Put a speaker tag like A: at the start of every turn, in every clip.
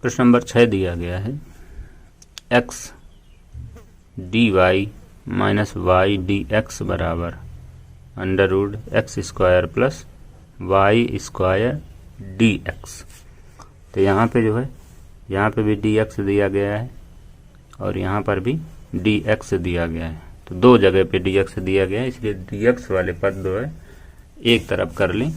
A: प्रश्न नंबर 6 दिया गया है x dy minus y d x बराबर under root x square plus y square d x. तो यहाँ पे जो है, यहाँ पे भी डी एक्स दिया गया है और यहाँ पर भी डी एक्स दिया गया है। तो दो जगह पे डी एक्स दिया गया है, इसलिए डी एक्स वाले पद जो है एक तरफ कर लें।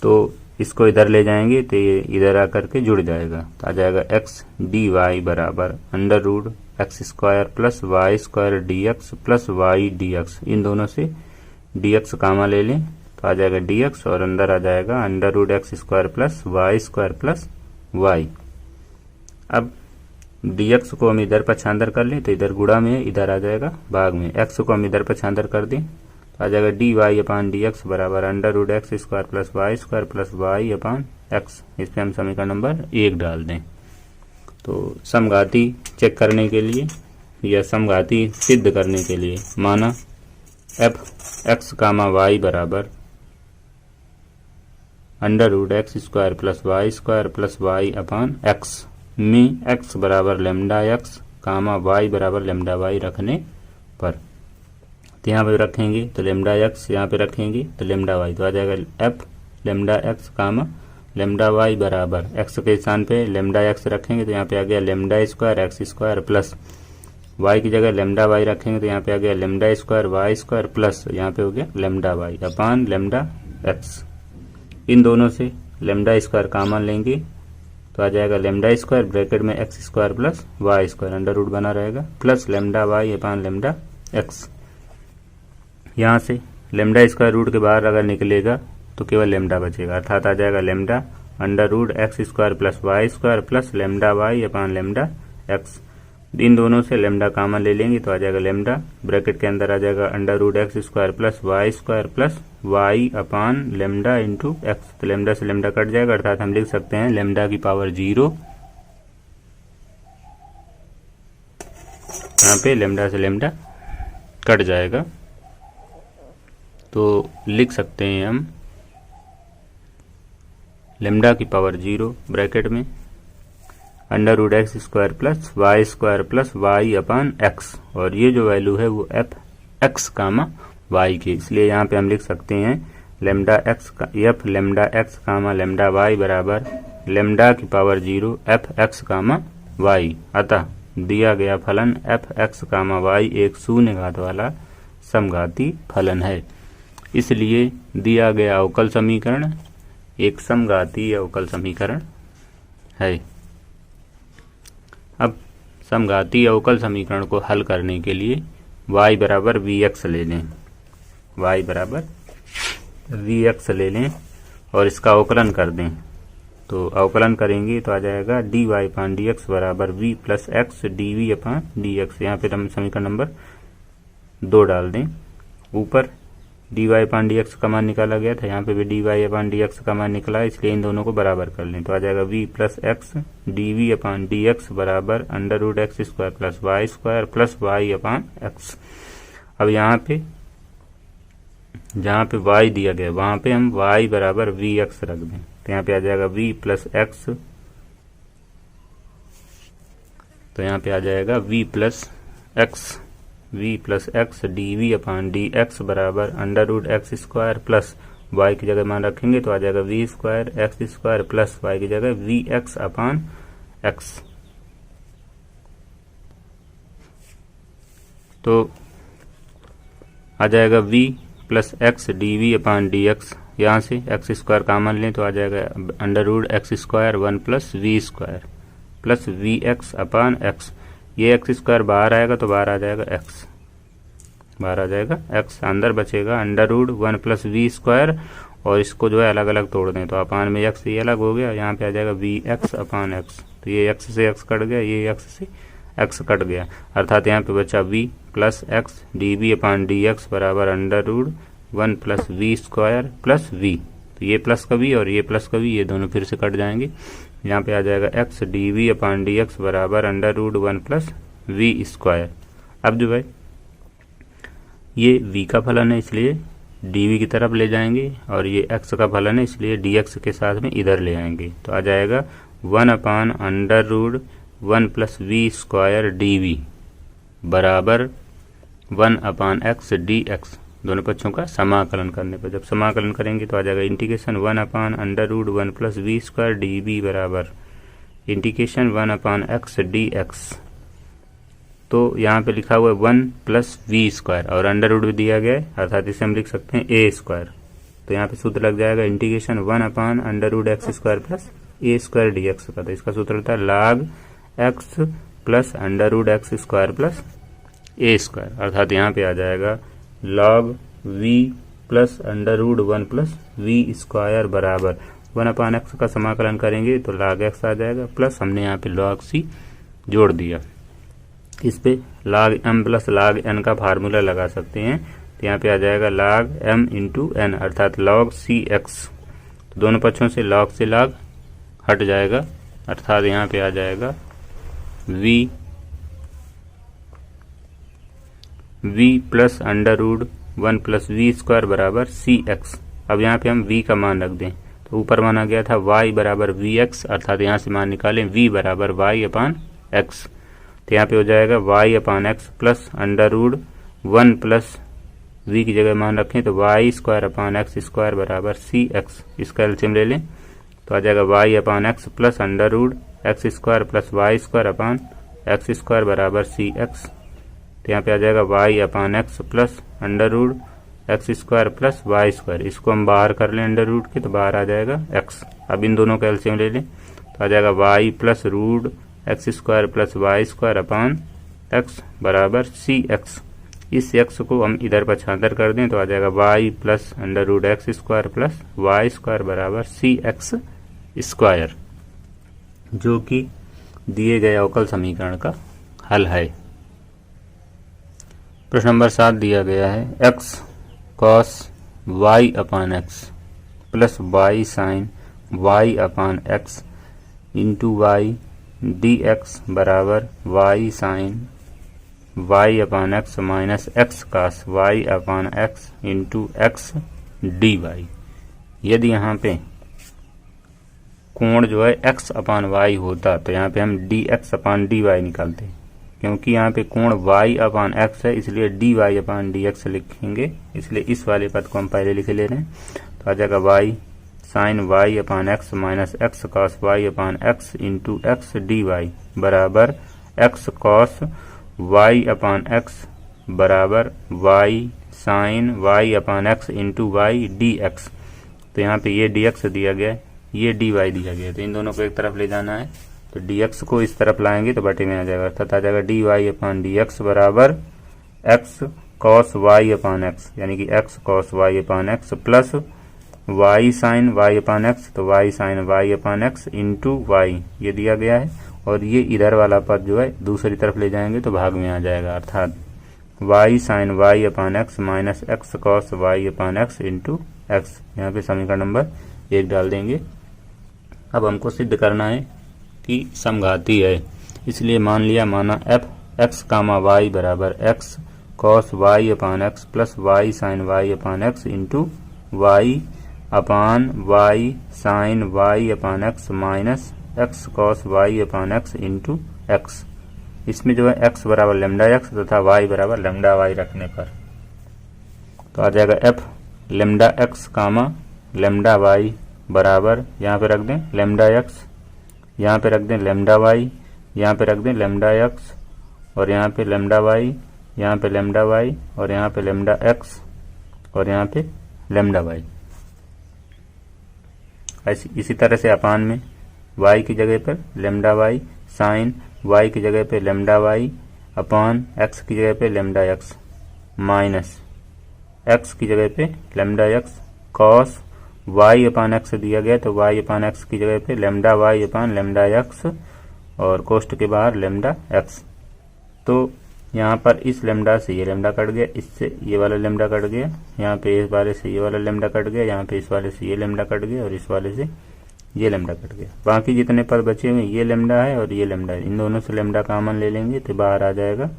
A: तो इसको इधर ले जाएंगे तो ये इधर आकर के जुड़ जाएगा। तो आ जाएगा एक्स डी वाई बराबर under root x square plus y square d x plus y d x. इन दोनों से डी एक्स कामा ले लें तो आ जाएगा डी एक्स और अंदर आ जाएगा under root x square plus y. अब डी एक्स को हम इधर पक्षांतर कर लें तो इधर गुणा में इधर आ जाएगा भाग में। एक्स को हम इधर पक्षांतर कर दें तो आ जाएगा d y upon d x बराबर under root x square plus y upon x. इस पर हम समीकरण नंबर 1 डाल दें। तो समघाती चेक करने के लिए या समघाती सिद्ध करने के लिए माना एफ एक्स कामा वाई बराबर under root x square plus y upon x में एक्स बराबर लेमडा एक्स कामा वाई बराबर लेमडा वाई रखने पर। तो यहाँ पे रखेंगे तो लेमडा एक्स यहाँ पे रखेंगे तो लेमडा वाई। तो आ जाएगा f lambda x comma lambda y बराबर एक्स के स्थान पे लेमडा एक्स रखेंगे तो यहाँ पे आ गया lambda square x square plus y की जगह लेमडा वाई रखेंगे तो यहाँ पे आ गया lambda square y square plus यहाँ पे हो गया lambda y upon lambda x. इन दोनों से लेमडा स्क्वायर कॉमन लेंगे तो आ जाएगा लेमडा स्क्वायर ब्रैकेट में x square plus y square under root बना रहेगा plus lambda y upon lambda x. यहाँ से लेमडा स्क्वायर रूट के बाहर अगर निकलेगा तो केवल लेमडा बचेगा, अर्थात आ जाएगा lambda under root x square plus lambda y upon lambda x. इन दोनों से लेमडा कॉमन ले लेंगे तो आ जाएगा लेमडा ब्रैकेट के अंदर आ जाएगा under root x square plus y upon lambda into x. तो लेमडा से लेमडा कट जाएगा, अर्थात हम लिख सकते हैं लेमडा की पावर 0। यहाँ पे लेमडा से लेमडा कट जाएगा तो लिख सकते हैं हम लेमडा की पावर 0 ब्रैकेट में under root x square plus y upon x. और ये जो वैल्यू है वो एफ एक्स कामा वाई की, इसलिए यहाँ पे हम लिख सकते हैं लेमडा एक्स का f lambda x comma lambda y बराबर लेमडा की power 0 f x comma y. अतः दिया गया फलन एफ एक्स कामा वाई एक शून्य घात वाला समघाती फलन है, इसलिए दिया गया अवकल समीकरण एक समघाती अवकल समीकरण है। अब समघाती अवकल समीकरण को हल करने के लिए y बराबर वी एक्स ले लें, y बराबर वी एक्स ले लें और इसका अवकलन कर दें। तो अवकलन करेंगे तो आ जाएगा d y upon d x बराबर v plus x d v upon d x. यहाँ पे हम समीकरण नंबर 2 डाल दें। ऊपर d y upon d x का मान निकाला गया था, यहाँ पे भी d y upon d x का मान निकला है, इसलिए इन दोनों को बराबर कर लें। तो आ जाएगा v plus x d v upon d x बराबर under root x square plus y upon x. अब यहाँ पे जहाँ पे वाई दिया गया वहाँ पे हम वाई बराबर वी एक्स रख दें। तो यहाँ पे आ जाएगा वी प्लस एक्स, तो यहाँ पे आ जाएगा v plus x d v upon d x बराबर under root x square plus y की जगह मान रखेंगे तो आ जाएगा v square x square plus y की जगह वी एक्स अपान एक्स। तो आ जाएगा v plus x d v upon d x. यहाँ से एक्स स्क्वायर कॉमन लें तो आ जाएगा under root x square 1 plus v square plus v x upon x. ये एक्स स्क्वायर बाहर आएगा तो बाहर आ जाएगा एक्स, बाहर आ जाएगा एक्स, अंदर बचेगा under root 1 plus v square और इसको जो है अलग अलग तोड़ दें तो अपान में एक्स ये अलग हो गया, यहाँ पे आ जाएगा वी एक्स अपान एक्स। तो ये एक्स से एक्स कट गया, ये एक्स से एक्स कट गया, अर्थात यहाँ पे बचा v plus x d v upon d x बराबर under root 1 plus v square plus v. तो ये प्लस का वी और ये प्लस का वी ये दोनों फिर से कट जाएंगे। यहाँ पे आ जाएगा x d v upon d x बराबर under root 1 plus v square. अब जो है ये v का फलन है इसलिए dv की तरफ ले जाएंगे और ये x का फलन है इसलिए dx के साथ में इधर ले आएंगे। तो आ जाएगा 1/√1 + v² dv बराबर 1/x dx। दोनों पक्षों का समाकलन करने पर, जब समाकलन करेंगे तो आ जाएगा इंटीग्रेशन 1/√1 + v² dv बराबर इंटीग्रेशन 1/x dx। तो यहाँ पे लिखा हुआ है 1 + v² और अंडर रूट भी दिया गया है, अर्थात इसे हम लिख सकते हैं a²। तो यहाँ पे सूत्र लग जाएगा इंटीग्रेशन 1/√x² + a² dx का। तो इसका सूत्र होता है log x + √x² + a², अर्थात यहाँ पे आ जाएगा log v + √1 + v² बराबर 1/x का समाकलन करेंगे तो log x आ जाएगा, प्लस हमने यहाँ पे log c जोड़ दिया। इस पे log m + log n का फार्मूला लगा सकते हैं, तो यहाँ पे आ जाएगा log m × n अर्थात log cx। तो दोनों पक्षों से log से log हट जाएगा, अर्थात यहाँ पे आ जाएगा v + √1 + v² बराबर cx। अब यहाँ पे हम v का मान रख दें, तो ऊपर माना गया था y बराबर vx, अर्थात यहाँ से मान निकालें v बराबर y/x। तो यहाँ पे हो जाएगा y/x + √1 + v की जगह मान रखें तो y² बराबर cx। इसका एलसीएम ले लें तो आ जाएगा y/x + √x² + y² बराबर cx। तो यहाँ पे आ जाएगा y/x + √x² + y²। इसको हम बाहर कर लें अंडर रूट के, तो बाहर आ जाएगा x। अब इन दोनों का एलसीएम ले लें तो आ जाएगा y + √x² + y² x बराबर cx। इस x को हम इधर पक्षांतर कर दें तो आ जाएगा y + √x² + y² बराबर cx², जो कि दिए गए अवकल समीकरण का हल है। प्रश्न नंबर 7 दिया गया है x cos y/x + y sin y/x × y dx बराबर y sin y/x - x cos y/x × x dy। यदि यहाँ पे कोण जो है x/y होता तो यहाँ पे हम dx/dy निकालते, क्योंकि यहाँ पे कोण y/x है इसलिए dy/dx लिखेंगे, इसलिए इस वाले पद को हम पहले लिख ले रहे हैं। तो आ जाएगा y sin y/x - x cos y/x × x dy बराबर x cos y/x बराबर y sin y/x × y dx। तो यहाँ पे ये dx दिया गया है, ये dy दिया गया है, तो इन दोनों को एक तरफ ले जाना है, तो dx को इस तरफ लाएंगे तो बटे में आ जाएगा, अर्थात आ जाएगा dy/dx बराबर x cos y/x, यानी कि x cos y/x plus y sin y/x, तो y sin y/x × y ये दिया गया है, और ये इधर वाला पद जो है दूसरी तरफ ले जाएंगे तो भाग में आ जाएगा, अर्थात y sin y/x minus x cos y/x × x। यहाँ पे समीकरण नंबर 1 डाल देंगे। अब हमको सिद्ध करना है कि समघाती है, इसलिए मान लिया माना f(x, y) बराबर x cos y/x plus y sin y/x × y अपान y sin y/x minus x cos y/x × x। इसमें जो है x बराबर लैम्डा x तथा y बराबर लैम्डा y रखने पर तो आ जाएगा f lambda x lambda y बराबर, यहाँ पे रख दें लैम्डा x, यहाँ पे रख दें लैम्डा y, यहाँ पे रख दें लैम्डा x, और यहाँ पे लैम्डा y, यहाँ पे लैम्डा y, और यहाँ पे लैम्डा x, और यहाँ पे लैम्डा y। इसी तरह से अपान में y की जगह पर लैम्डा y साइन y की जगह पे लैम्डा y अपान x की जगह पे लैम्डा x माइनस x की जगह पे lambda x cos y upon x दिया गया तो y अपान x की जगह पे लैम्डा y अपान लैम्डा x और कोष्ठ के बाहर लैम्डा x। तो यहाँ पर इस लैम्डा से ये लैम्डा कट गया, इससे ये वाला लैम्डा कट गया, यहाँ पे इस वाले से ये वाला लैम्डा कट गया, यहाँ पे इस वाले से ये लैम्डा कट गया और इस वाले से ये लैम्डा कट गया। बाकी जितने पद बचे हुए ये लैम्डा है और ये लैम्डा है, इन दोनों से लैम्डा कॉमन ले लेंगे तो बाहर आ जाएगा,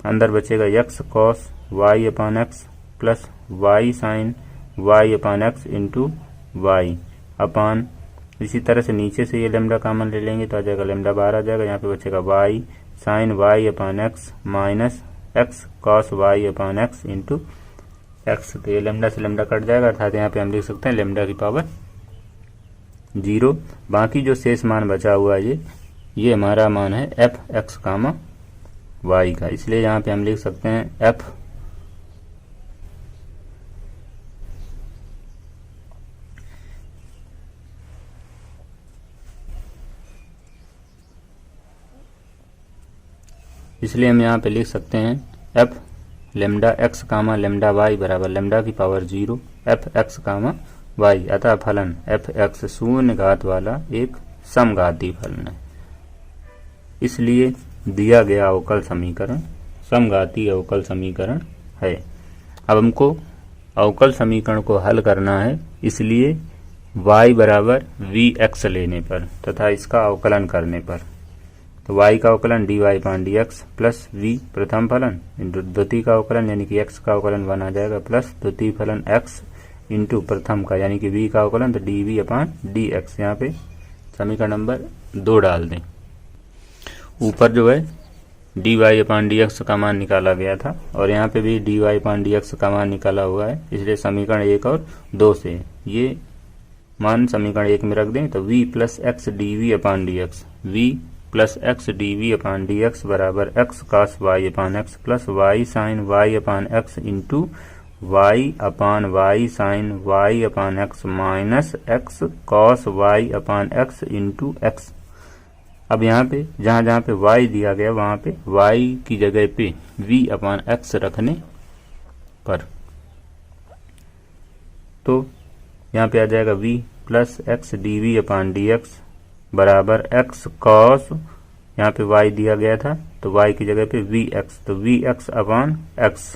A: अंदर बचेगा x cos y upon x plus y sin y upon x into y अपान इसी तरह से नीचे से ये लेमडा कॉमन ले लेंगे तो आ जाएगा लेमडा बाहर आ जाएगा। यहाँ पे बचेगा y sine y upon x minus x cos y upon x into x. तो ये लेमडा से लेमडा कट जाएगा, अर्थात यहाँ पे हम लिख सकते हैं लेमडा की पावर 0। बाकी जो शेष मान बचा हुआ है ये हमारा मान है एफ एक्स कामा वाई का, इसलिए यहाँ पे हम लिख सकते हैं एफ इसलिए हम यहाँ पे लिख सकते हैं f lambda x comma lambda y बराबर लेमडा की power 0 f x comma y. अतः फलन एफ एक्स शून्य घात वाला एक समघाती फलन है, इसलिए दिया गया अवकल समीकरण समघाती अवकल समीकरण है। अब हमको अवकल समीकरण को हल करना है, इसलिए y बराबर वी एक्स लेने पर तथा इसका अवकलन करने पर तो y का अवकलन dy पान डी एक्स प्लस v प्रथम फलन द्वितीय का अवकलन यानी कि x का अवकलन 1 आ जाएगा प्लस द्वितीय फलन x इंटू प्रथम का यानी कि v का अवकलन तो D v upon d x. यहाँ पे समीकरण नंबर 2 डाल दें। ऊपर जो है D y upon d x का मान निकाला गया था और यहाँ पे भी d y upon d x का मान निकाला हुआ है, इसलिए समीकरण 1 और 2 से ये मान समीकरण 1 में रख दें तो v plus x d v upon d x v plus x d v upon d x बराबर x cos y upon x plus y sine y upon x into y upon y sine y upon x minus x cos y upon x into x. अब यहाँ पे जहाँ जहाँ पे y दिया गया वहाँ पे y की जगह पे v अपान एक्स रखने पर तो यहाँ पे आ जाएगा v plus x d v upon d x बराबर एक्स कॉस, यहाँ पे y दिया गया था तो y की जगह पे वी एक्स तो v x upon x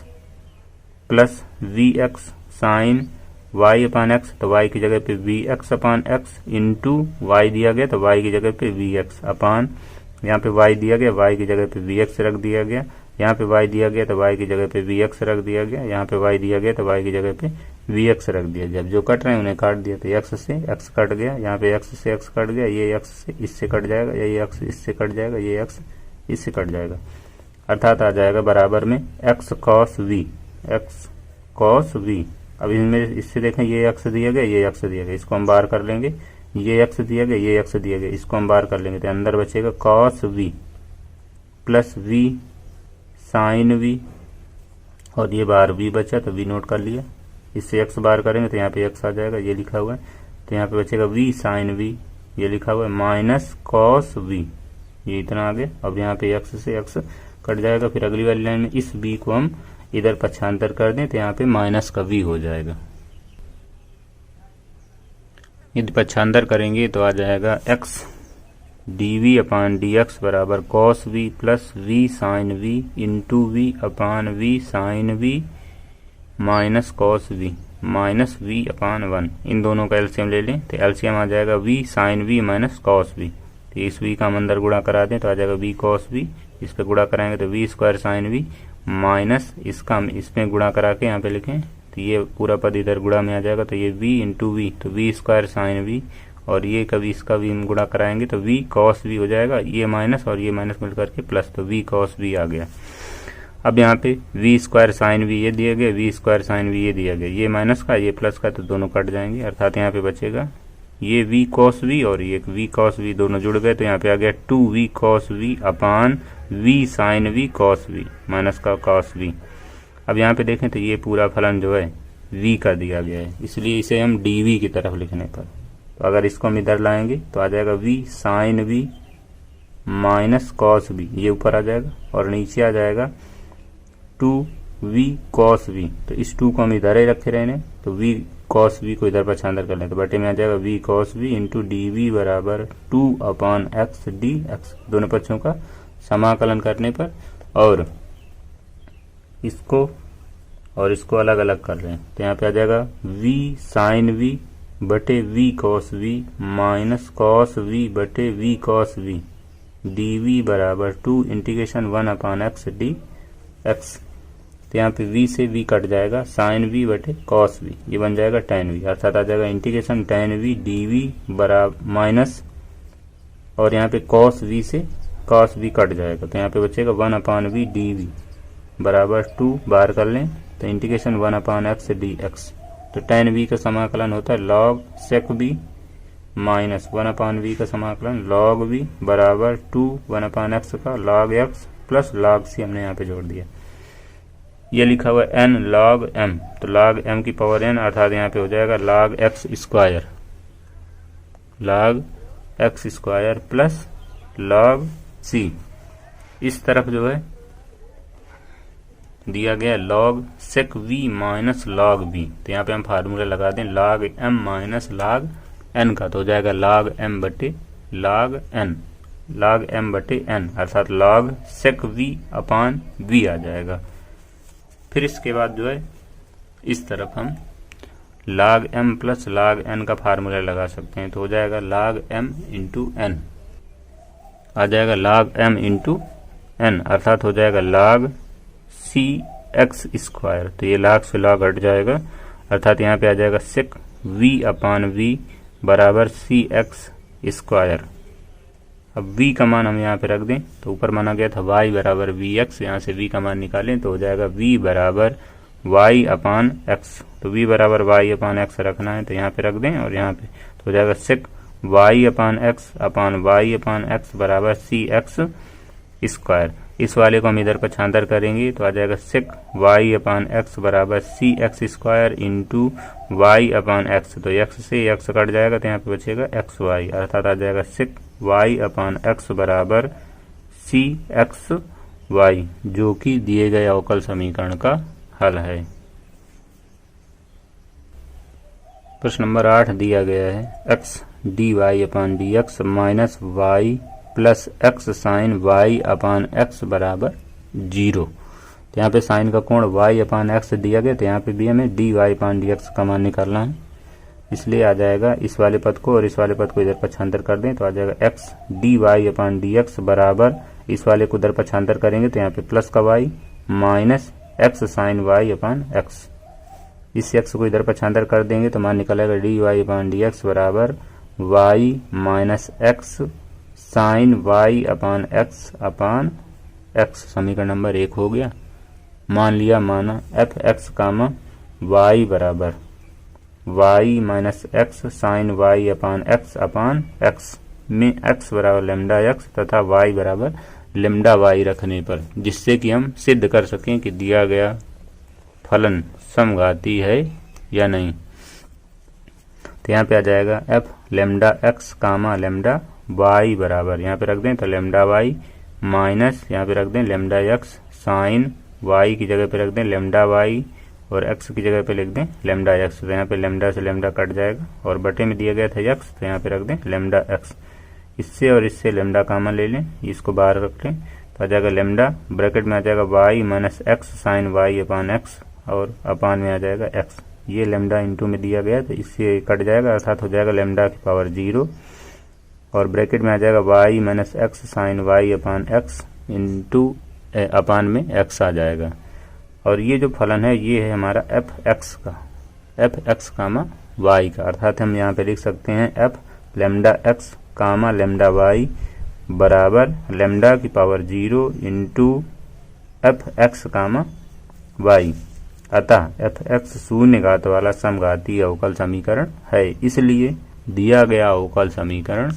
A: plus v x sine y upon x तो y की जगह पे v x upon x into y दिया गया तो y की जगह पे वी एक्स अपान यहाँ पे y दिया गया y की जगह पे वी एक्स रख दिया गया, यहाँ पे y दिया गया तो y की जगह पे वी एक्स रख दिया गया, यहाँ पे y दिया गया तो y की जगह पे वी एक्स रख दिया। जब जो कट रहे हैं उन्हें काट दिया तो x से x कट गया, यहाँ पे x से x कट गया, ये x से इससे कट जाएगा, ये x इससे कट जाएगा, ये x इससे कट जाएगा, अर्थात आ जाएगा बराबर में x cos v। अब इनमें इससे देखें ये x दिया गया, ये x दिया गया, इसको हम बाहर कर लेंगे, ये x दिया गया, ये x दिया गया, इसको हम बाहर कर लेंगे तो अंदर बचेगा cos v plus v sine v और ये बाहर v बचा तो v नोट कर लिया, इससे x बाहर करेंगे तो यहाँ पे x आ जाएगा, ये लिखा हुआ है तो यहाँ पे बचेगा v साइन v, ये लिखा हुआ है माइनस cos v, ये इतना आगे। अब यहाँ पे x से x कट जाएगा, फिर अगली वाली लाइन में इस v को हम इधर पक्षांतर कर दें तो यहाँ पे माइनस का v हो जाएगा। यदि पक्षांतर करेंगे तो आ जाएगा x d v upon d x बराबर cos v plus v sine v into v upon v sine v minus cos v minus v upon 1। इन दोनों का एलसीएम ले लें तो एलसीएम आ जाएगा v sine v minus cos v, तो इस v का हम अंदर गुणा करा दें तो आ जाएगा v कॉस v, इस पे गुणा कराएंगे तो v square sine v minus इसका हम इसमें गुणा करा के यहाँ पे लिखें तो ये पूरा पद इधर गुणा में आ जाएगा तो ये v इंटू वी तो v स्क्वायर साइन v और ये कभी इसका भी हम गुणा कराएंगे तो v कॉस v हो जाएगा, ये माइनस और ये माइनस मिलकर के प्लस तो v कॉस v आ गया। अब यहाँ पे v स्क्वायर साइन v ये दिया गया, v स्क्वायर साइन v ये दिया गया, ये माइनस का ये प्लस का तो दोनों कट जाएंगे, अर्थात यहाँ पे बचेगा ये v कॉस v और ये v कॉस v दोनों जुड़ गए तो यहाँ पे आ गया 2v cos v upon v sine v cos v minus का कॉस v। अब यहाँ पे देखें तो ये पूरा फलन जो है v का दिया गया है, इसलिए इसे हम dv की तरफ लिखने पर तो अगर इसको हम इधर लाएंगे तो आ जाएगा v sine v minus cos v, ये ऊपर आ जाएगा और नीचे आ जाएगा 2v कॉस v, तो इस 2 को हम इधर ही रखे रहने तो v कॉस v को इधर पक्षांतर कर लें तो बटे में आ जाएगा v cos v d v we बराबर 2 अपान एक्स डी एक्स, दोनों पक्षों का समाकलन करने पर और इसको अलग अलग कर रहे हैं तो यहाँ पे आ जाएगा v साइन v बटे v cos v minus cos v बटे v cos v d we बराबर 2 integration 1 upon x d x. तो यहाँ पे v से v कट जाएगा, साइन v बटे कॉस v, ये बन जाएगा tan v, अर्थात आ जाएगा इंटीग्रेशन tan v dv बराबर माइनस, और यहाँ पे cos v से cos v कट जाएगा, तो यहाँ पे बचेगा 1/v dv बराबर 2, बाहर कर लें तो इंटीग्रेशन 1/x dx, तो tan v का समाकलन होता है log sec v minus 1/v का समाकलन log v बराबर 2 1/x का log x plus log c हमने यहाँ पे जोड़ दिया। ये लिखा हुआ n log m, तो log m की पावर n अर्थात यहाँ पे हो जाएगा log x square plus log c। इस तरफ जो है दिया गया log sec v minus log v, तो यहाँ पे हम फार्मूला लगा दें log m minus log n का, तो हो जाएगा log m बटे n अर्थात log sec v upon v आ जाएगा। फिर इसके बाद जो है इस तरफ हम log m plus log n का फार्मूला लगा सकते हैं, तो हो जाएगा log m इंटू n, आ जाएगा log m इंटू n अर्थात हो जाएगा log c x स्क्वायर, तो ये log से log हट जाएगा अर्थात यहाँ पे आ जाएगा sec v अपान v बराबर c x स्क्वायर। अब v का मान हम यहाँ पे रख दें, तो ऊपर माना गया था y बराबर वी एक्स, यहाँ से v का मान निकालें तो हो जाएगा v बराबर y अपान x, तो v बराबर y अपान x रखना है तो यहाँ पे रख दें, और यहाँ पे तो हो जाएगा sec y अपान x बराबर c x स्क्वायर। इस वाले को हम इधर पक्षांतर करेंगे तो आ जाएगा sec y अपान x बराबर c x square into y upon x, तो x से x कट जाएगा तो यहाँ पे बचेगा x y अर्थात आ जाएगा sec y अपान x बराबर c x y, जो कि दिए गए अवकल समीकरण का हल है। प्रश्न नंबर 8 दिया गया है x dy upon dx minus y plus x sine y upon x बराबर 0, तो यहाँ पे साइन का कोण y अपान x दिया गया, तो यहाँ पे भी हमें dy अपान dx का मान निकालना है, इसलिए आ जाएगा इस वाले पद को और इस वाले पद को इधर पक्षांतर कर दें तो आ जाएगा x dy अपान dx बराबर, इस वाले को उधर पक्षांतर करेंगे तो यहाँ पे प्लस का y minus x sine y upon x, इस x को इधर पक्षांतर कर देंगे तो मान निकलेगा dy अपान dx बराबर y minus x sine y upon x, समीकरण नंबर 1 हो गया। मान लिया माना एफ एक्स कामा y बराबर y minus x sine y upon x में x बराबर लेमडा x तथा y बराबर लेमडा y रखने पर, जिससे कि हम सिद्ध कर सकें कि दिया गया फलन समघाती है या नहीं। तो यहाँ पे आ जाएगा f lambda x comma lambda y बराबर, यहाँ पे रख दें तो लेमडा y माइनस यहाँ पे रख दें लेमडा x साइन y की जगह पे रख दें लेमडा y और x की जगह पे लिख दें लेमडा x, तो यहाँ पे लेमडा से लेमडा कट जाएगा और बटे में दिया गया था x, तो यहाँ पे रख दें लेमडा x, इससे और इससे लेमडा कॉमन ले लें, इसको बाहर रख लें तो आ जाएगा लेमडा, ब्रैकेट में आ जाएगा y minus x sine y upon x और अपान में आ जाएगा x, ये लेमडा इंटू में दिया गया तो इससे कट जाएगा अर्थात हो जाएगा लेमडा की पावर 0 और ब्रैकेट में आ जाएगा y minus x sine y upon x into upon में x आ जाएगा। और ये जो फलन है ये है हमारा एफ एक्स कामा y का, अर्थात हम यहाँ पे लिख सकते हैं f lambda x comma lambda y बराबर लेमडा की power 0 into f x comma y, अतः एफ एक्स शून्य घात वाला समघातीय अवकल समीकरण है, इसलिए दिया गया अवकल समीकरण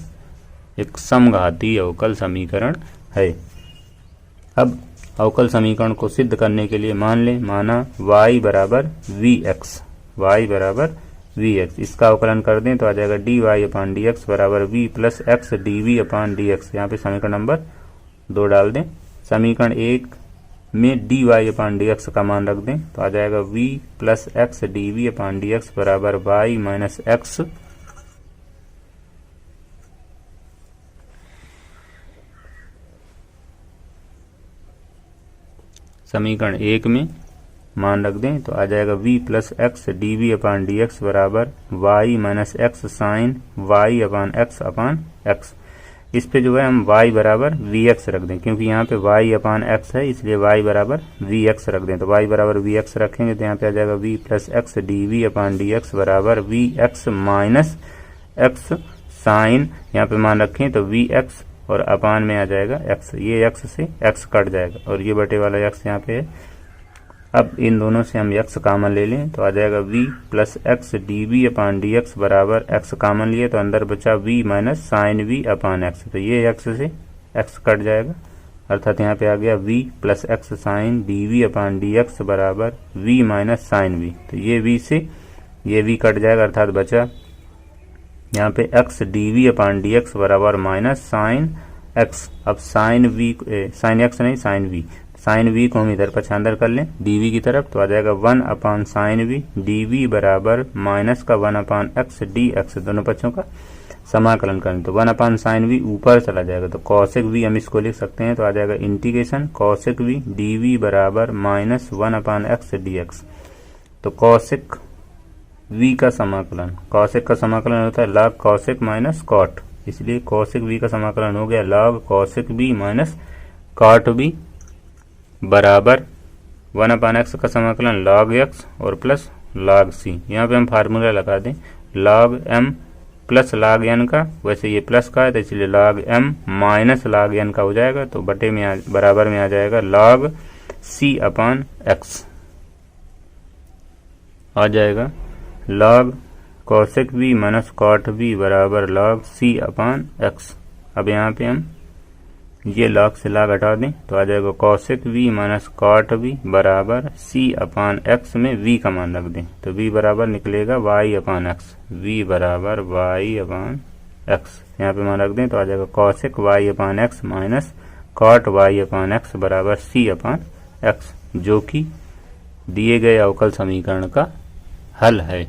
A: एक समघातीय अवकल समीकरण है। अब अवकल समीकरण को सिद्ध करने के लिए माना y बराबर वी एक्स, इसका अवकलन कर दें तो आ जाएगा dy अपान डी एक्स बराबर v plus x dv upon d x, यहाँ पे समीकरण नंबर 2 डाल दें। समीकरण 1 में dy अपान डी एक्स का मान रख दें तो आ जाएगा v plus x dv upon d x बराबर y माइनस एक्स समीकरण 1 में मान रख दें तो आ जाएगा v plus x dv upon d x बराबर y minus x sine y upon x, इस पे जो है हम y बराबर वी एक्स रख दें, क्योंकि यहाँ पे y अपान एक्स है, इसलिए y बराबर वी एक्स रख दें। तो y बराबर वी एक्स रखेंगे तो यहाँ पे आ जाएगा v plus x d v upon d x बराबर v x minus x sine, यहाँ पे मान रखें तो वी एक्स और अपान में आ जाएगा x, ये x से x कट जाएगा और ये बटे वाला x यहाँ पे है। अब इन दोनों से हम x कॉमन ले लें तो आ जाएगा v plus x d v upon d x बराबर x कॉमन लिए तो अंदर बचा v माइनस साइन v अपान x, तो ये x से x कट जाएगा, अर्थात यहाँ पे आ गया v plus x sine d v upon d x बराबर v माइनस साइन v, तो ये v से ये v कट जाएगा, अर्थात बचा यहाँ पे x d v upon d x बराबर माइनस साइन x। अब साइन v साइन x नहीं साइन v, साइन v को हम इधर पछांदर कर लें dv की तरफ तो आ जाएगा 1 अपान साइन v dv बराबर माइनस का 1 अपान एक्स डी एक्स, दोनों पक्षों का समाकलन करें तो 1 अपान साइन v ऊपर चला जाएगा, तो कॉसेक v हम इसको लिख सकते हैं, तो आ जाएगा इंटीग्रेशन कॉसेक v dv बराबर minus 1 upon x d x. तो कॉसेक v का समाकलन, कॉसेक का समाकलन होता है लॉग कॉसेक माइनस कॉट, इसलिए कॉसेक v का समाकलन हो गया log cosec v minus cot v बराबर 1 अपान एक्स का समाकलन लॉग एक्स और प्लस लॉग सी। यहाँ पे हम फार्मूला लगा दें log m plus log n का, वैसे ये प्लस का है तो इसलिए log m minus log n का हो जाएगा, तो बटे में बराबर में आ जाएगा लॉग सी अपान एक्स, आ जाएगा log cosec v minus cot v बराबर लॉग सी अपान एक्स। अब यहाँ पे हम ये लॉग से लॉग हटा दें तो आ जाएगा cosec v minus cot v बराबर सी अपान एक्स में v का मान रख दें, तो v बराबर निकलेगा y अपान एक्स, v बराबर y अपान एक्स यहाँ पे मान रख दें तो आ जाएगा cosec y upon x minus cot y upon x बराबर c अपान एक्स, जो कि दिए गए अवकल समीकरण का हल है।